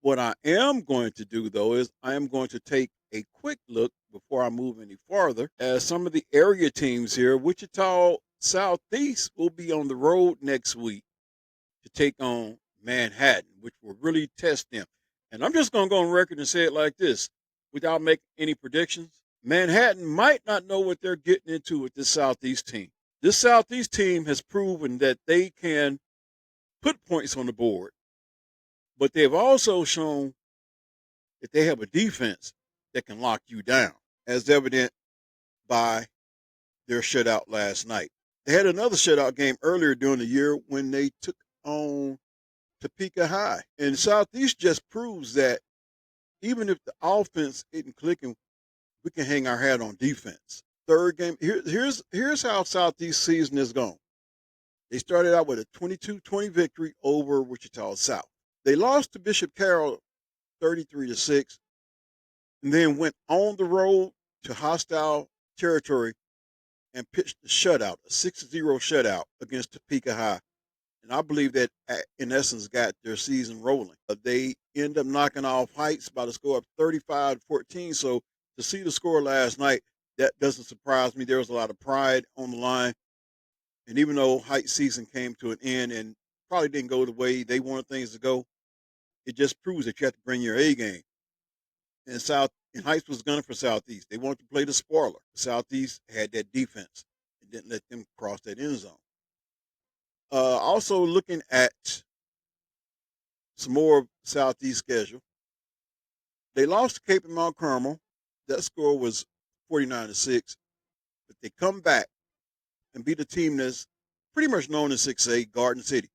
What I am going to do though is I am going to take a quick look before I move any farther as some of the area teams here. Wichita Southeast will be on the road next week to take on Manhattan, which will really test them. And I'm just going to go on record and say it like this without making any predictions. Manhattan might not know what they're getting into with this Southeast team. This Southeast team has proven that they can put points on the board, but they've also shown that they have a defense that can lock you down, as evident by their shutout last night. They had another shutout game earlier during the year when they took on Topeka High. And Southeast just proves that even if the offense isn't clicking, we can hang our hat on defense. Third game, here's how Southeast season is gone. They started out with a 22-20 victory over Wichita South. They lost to Bishop Carroll 33-6, and then went on the road to hostile territory and pitched a shutout, a 6-0 shutout against Topeka High. And I believe that, in essence, got their season rolling. They end up knocking off Heights by the score of 35-14. So to see the score last night, that doesn't surprise me. There was a lot of pride on the line. And even though Heights season came to an end and probably didn't go the way they wanted things to go, it just proves that you have to bring your A game. And Heights was gunning for Southeast. They wanted to play the spoiler. Southeast had that defense and didn't let them cross that end zone. Also looking at some more of Southeast schedule. They lost to Cape and Mount Carmel. That score was 49-6. But they come back and beat a team that's pretty much known as 6A, Garden City.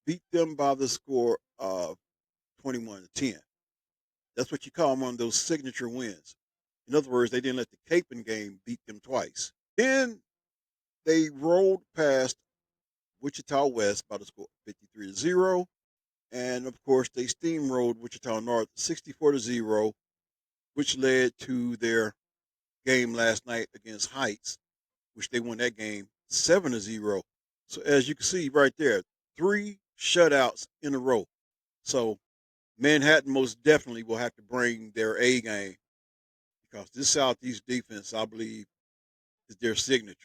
Beat them by the score of 21-10. That's what you call one of those signature wins. In other words, they didn't let the Capen game beat them twice. Then they rolled past Wichita West by the score 53-0. And of course, they steamrolled Wichita North 64-0, which led to their game last night against Heights, which they won that game 7-0. So as you can see right there, 3 shutouts in a row. So Manhattan most definitely will have to bring their A game because this Southeast defense, I believe, is their signature.